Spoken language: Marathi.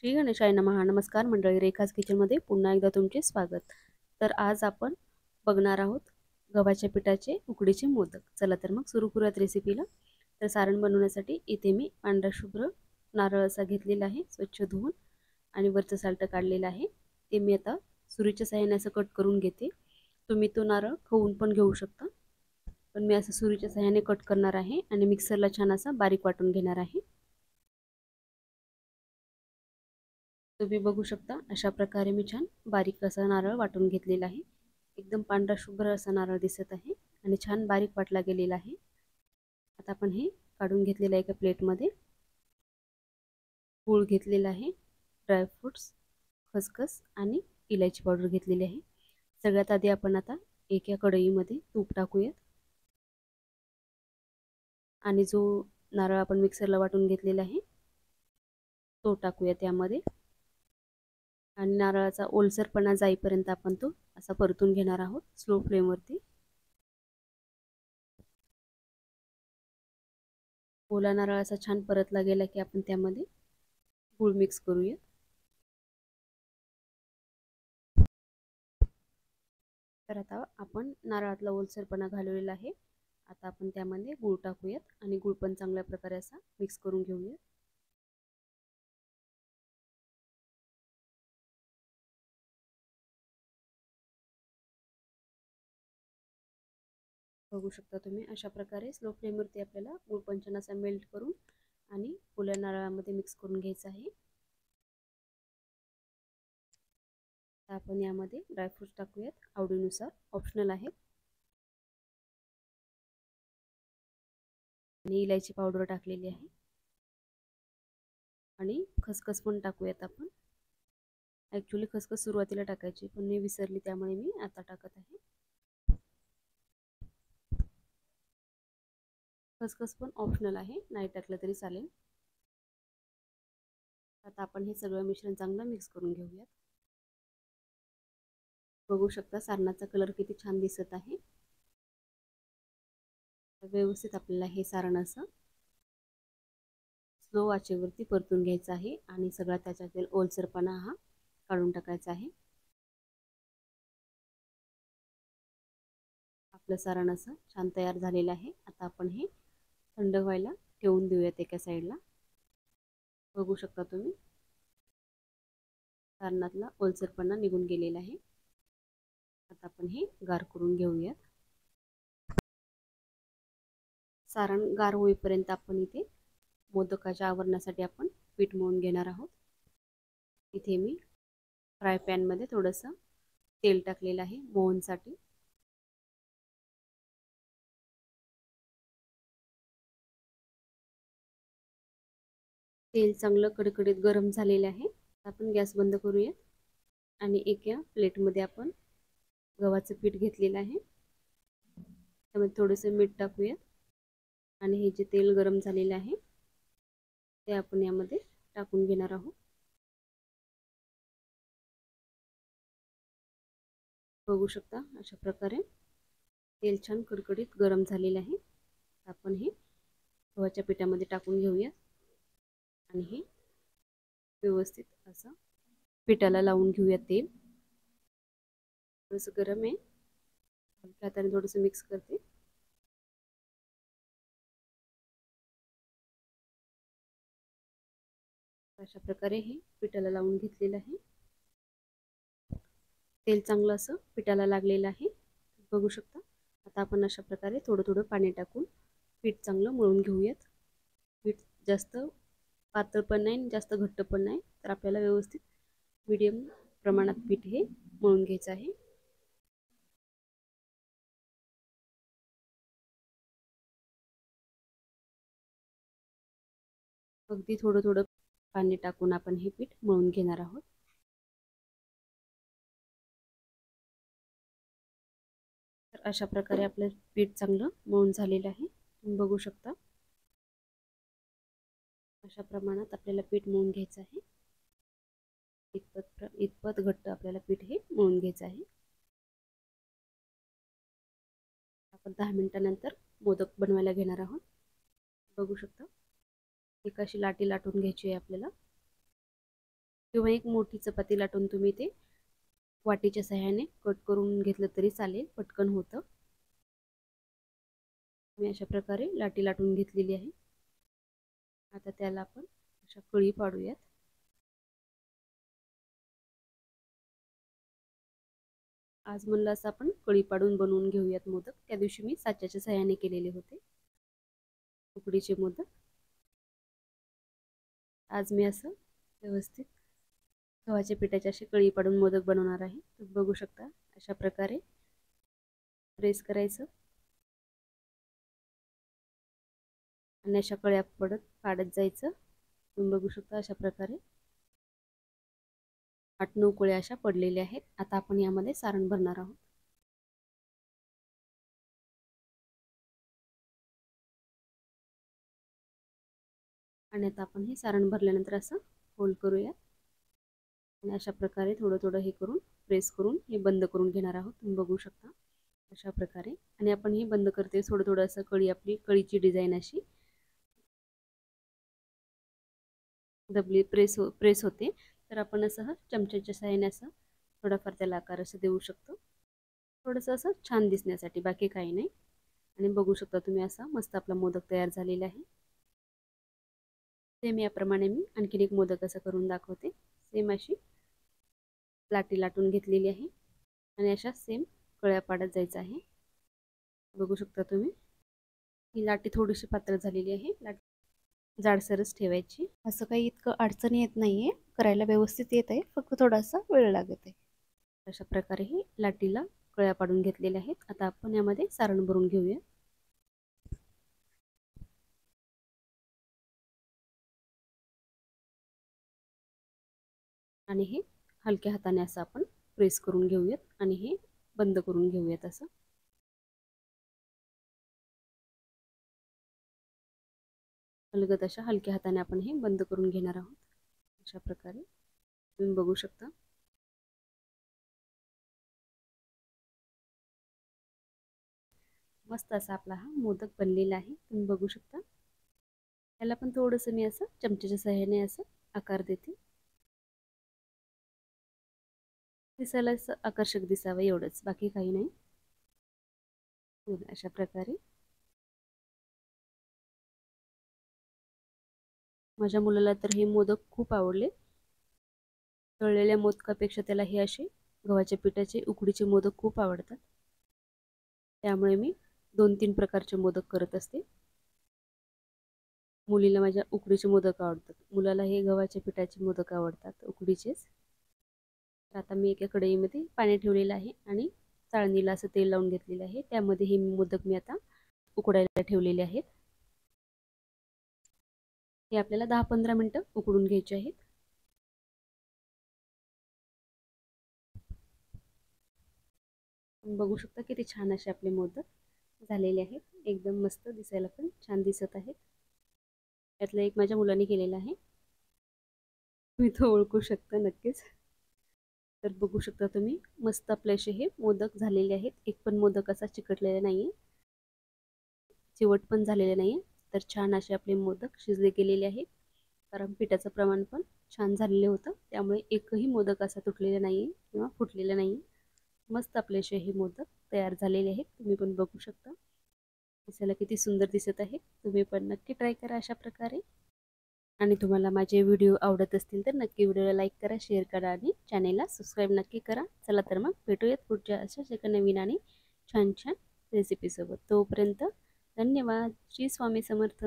श्री गणेशाय नमः. नमस्कार मंडळी, रेखाज किचनमध्ये पुन्हा एकदा तुमचे स्वागत. तर आज आपण बघणार आहोत गव्हाच्या पिठाचे उकडीचे मोदक. चला तर मग सुरू करूयात रेसिपीला. तर सारण बनवण्यासाठी इथे मी पांढरा शुभ्र नारळ असा घेतलेला आहे, स्वच्छ धुवून आणि वरचं सालटं काढलेलं आहे. ते मी आता सुरीच्या साहाय्याने असं कट करून घेते. तुम्ही तो नारळ खवून पण घेऊ शकता, पण मी असं सुरीच्या साहाय्याने कट करणार आहे आणि मिक्सरला छान असा बारीक वाटून घेणार आहे. तुम्ही बघू शकता अशा प्रकारे मी छान बारीक असा नारळ वाटून घेतलेला आहे. एकदम पांढरा शुभ्र असा नारळ दिसत आहे आणि छान बारीक वाटला गेलेला आहे. आता आपण हे काढून घेतलेलं एका प्लेटमध्ये. गूळ घेतलेला आहे, ड्रायफ्रुट्स, खसखस आणि इलायची पावडर घेतलेली आहे. सगळ्यात आधी आपण आता एका कढईमध्ये तूप टाकूयात आणि जो नारळ आपण मिक्सरला वाटून घेतलेला आहे तो टाकूया त्यामध्ये आणि नारळाचा ओलसरपणा जाईपर्यंत आपण तो असा परतून घेणार आहोत स्लो फ्लेमवरती. ओला नारळ असा छान परतला गेला की आपण त्यामध्ये गूळ मिक्स करूया. तर आता आपण नारळातला ओलसरपणा घालवलेला आहे. आता आपण त्यामध्ये गूळ टाकूयात आणि गूळ पण चांगल्या प्रकारे असा मिक्स करून घेऊया. बघू शकता तुम्ही अशा प्रकारे स्लो फ्लेमवरती आपल्याला गूळ पण छान असा मेल्ट करून आणि ओल्या नारळामध्ये मिक्स करून घ्यायचा आहे. आपण यामध्ये ड्रायफ्रुट्स टाकूयात आवडीनुसार, ऑप्शनल आहे. आणि इलायची पावडर टाकलेली आहे आणि खसखस पण टाकूयात आपण. ॲक्च्युली खसखस सुरुवातीला टाकायची पण मी विसरली, त्यामुळे मी आता टाकत आहे. खसखस पण ऑप्शनल आहे, नाही टाकलं तरी चालेल. आता आपण हे सगळं मिश्रण चांगलं मिक्स करून घेऊयात. बघू शकता सारणाचा कलर किती छान दिसत आहे. व्यवस्थित आपल्याला हे सारण असं स्लो आचेवरती परतून घ्यायचं आहे आणि सगळा त्याच्यातील ओलसरपणा हा काढून टाकायचा आहे. आपलं सारण असं छान तयार झालेलं आहे. आता आपण हे थंड व्हायला ठेवून देऊयात एका साईडला. बघू शकता तुम्ही सारणातला ओलसरपणा निघून गेलेला आहे. आता आपण हे गार करून घेऊयात. सारण गार होईपर्यंत आपण इथे मोदकाच्या आवरणासाठी आपण पीठ मळून घेणार आहोत. इथे मी फ्राय पॅन मध्ये थोडंसं तेल टाकलेलं आहे मोहनसाठी. तेल चांगलं कडकडीत गरम झालेलं आहे. आपण गॅस बंद करूया आणि एका प्लेटमध्ये आपण गव्हाचं पीठ घेतलेलं आहे, त्यामध्ये थोडंसं मीठ टाकूया आणि हे जे तेल गरम झालेलं आहे ते आपण यामध्ये टाकून घेणार आहोत. बघू शकता अशा प्रकारे तेल छान कडकडीत गरम झालेलं आहे. आपण हे गव्हाच्या पिठामध्ये टाकून घेऊया आणि हे व्यवस्थित असं पिठाला लावून घेऊया. तेल थोडंसं गरम आहे, हलक्या हाताने थोडंसं मिक्स करते. अशा प्रकारे हे पिठाला लावून घेतलेलं आहे. तेल चांगलं असं पिठाला लागलेलं आहे, बघू शकता. आता आपण अशा प्रकारे थोडं थोडं पाणी टाकून पीठ चांगलं मळून घेऊयात. पीठ जास्त पातळ पण नाही जास्त घट्ट पण नाही, तर आपल्याला व्यवस्थित मीडियम प्रमाणात पीठ हे मळून घ्यायचं आहे. अगदी थोडं थोडं पाणी टाकून आपण हे पीठ मळून घेणार आहोत. तर अशा प्रकारे आपलं पीठ चांगलं मळून झालेलं आहे, तुम्ही बघू शकता. अशा प्रमाणात आपल्याला पीठ मळून घ्यायचं आहे. इतपत घट्ट आपल्याला पीठ हे मळून घ्यायचं आहे. आपण 10 मिनिटानंतर मोदक बनवायला घेणार आहोत. बघू शकता एक अशी लाटी लाटून घ्यायची आहे आपल्याला. किंवा एक मोठी चपाती लाटून तुम्ही ते वाटीच्या सहाय्याने कट करून घेतलं तरी चालेल, पटकन होतं. मी अशा प्रकारे लाटी लाटून घेतलेली आहे. आता त्याला आपण अशा कळी पाडूयात. आज म्हणलं असं आपण कळी पाडून बनवून घेऊयात मोदक. त्या दिवशी मी साच्याच्या सहाय्याने केलेले होते उकडीचे मोदक. आज मी असं व्यवस्थित गव्हाच्या पिठाचे असे कळी पाडून मोदक बनवणार आहे. तुम्ही बघू शकता अशा प्रकारे प्रेस करायचं आणि अशा कळ्या पाडत जायचं. तुम्ही बघू शकता अशा प्रकारे 8-9 कळ्या अशा पडलेल्या आहेत. आता आपण यामध्ये सारण भरणार आहोत. आणि आता आपण हे सारण भरल्यानंतर असं फोल्ड करूया आणि अशा प्रकारे थोडं थोडं हे करून प्रेस करून हे बंद करून घेणार आहोत. तुम्ही बघू शकता अशा प्रकारे. आणि आपण हे बंद करते थोडं थोडं असं आपली कळीची डिझाईन अशी दबली प्रेस होते. तर आपण असं चमच्याच्या सहाय्याने असं थोडाफार त्याला आकार असं देऊ शकतो, थोडंसं असं छान दिसण्यासाठी, बाकी काही नाही. आणि बघू शकता तुम्ही असा मस्त आपला मोदक तयार झालेला आहे. सेम याप्रमाणे मी आणखीन एक मोदक असं करून दाखवते. सेम अशी लाटी लाटून घेतलेली आहे आणि अशा सेम कळ्या पाडत जायचं आहे. बघू शकता तुम्ही ही लाटी थोडीशी पातळ झालेली आहे. जाडसरच ठेवायची. असं काही इतकं अडचण येत नाहीये, करायला व्यवस्थित येत आहे, फक्त थोडासा वेळ लागत आहे. अशा प्रकारे ही लाटीला कळ्या पाडून घेतलेल्या आहेत. आता आपण यामध्ये सारण भरून घेऊया. आणि हे हलक्या हाताने असं आपण प्रेस करून घेऊयात आणि हे बंद करून घेऊयात. असं अलगद अशा हलक्या हाताने आपण हे बंद करून घेणार आहोत. अशा प्रकारे तुम्ही बघू शकता. मस्त असा आपला हा मोदक बनलेला आहे. तुम्ही बघू शकता. याला पण थोडंसं मी असं चमच्याच्या सहाय्याने असं आकार देते, दिसायला असं आकर्षक दिसावं एवढंच, बाकी काही नाही. अशा प्रकारे माझ्या मुलाला तर हे मोदक खूप आवडले. तळलेल्या मोदकापेक्षा त्याला हे असे गव्हाच्या पिठाचे उकडीचे मोदक खूप आवडतात. त्यामुळे मी 2-3 प्रकारचे मोदक करत असते. मुलीला माझ्या उकडीचे मोदक आवडतात, मुलाला हे गव्हाच्या पिठाचे मोदक आवडतात, उकडीचेच. आता मी एका कढईमध्ये पाणी ठेवलेलं आहे आणि चाळणीला असं तेल लावून घेतलेलं आहे. त्यामध्ये हे मोदक मी आता उकडायला ठेवलेले आहेत. हे आपल्याला 10-15 मिनिटं उकडून घ्यायचे आहेत. बघू शकता किती छान असे आपले मोदक झालेले आहेत. एकदम मस्त, दिसायला पण छान दिसत आहेत. यातला एक माझ्या मुलाने केलेला आहे, तुम्ही तो ओळखू शकता नक्कीच. तर बघू शकता तुम्ही मस्त आपले असे हे मोदक झालेले आहेत. एक पण मोदक असा चिकटलेला नाहीये, चिवट पण झालेले नाहीये. तर छान असे आपले मोदक शिजले गेलेले आहेत, कारण पिठाचं प्रमाण पण छान झालेलं होतं. त्यामुळे एकही मोदक असा तुटलेला नाहीये किंवा फुटलेला नाहीये. मस्त आपले असे हे मोदक तयार झालेले आहेत. तुम्ही पण बघू शकता दिसायला किती सुंदर दिसत आहे. तुम्ही पण नक्की ट्राय करा अशा प्रकारे. आणि तुम्हाला माझे व्हिडिओ आवडत असतील तर नक्की व्हिडिओला लाईक करा, शेअर करा आणि चॅनेलला सबस्क्राईब नक्की करा. चला तर मग भेटूयात पुढच्या अशाच एका नवीन आणि छान छान रेसिपीसोबत. तोपर्यंत धन्यवाद. श्री स्वामी समर्थ.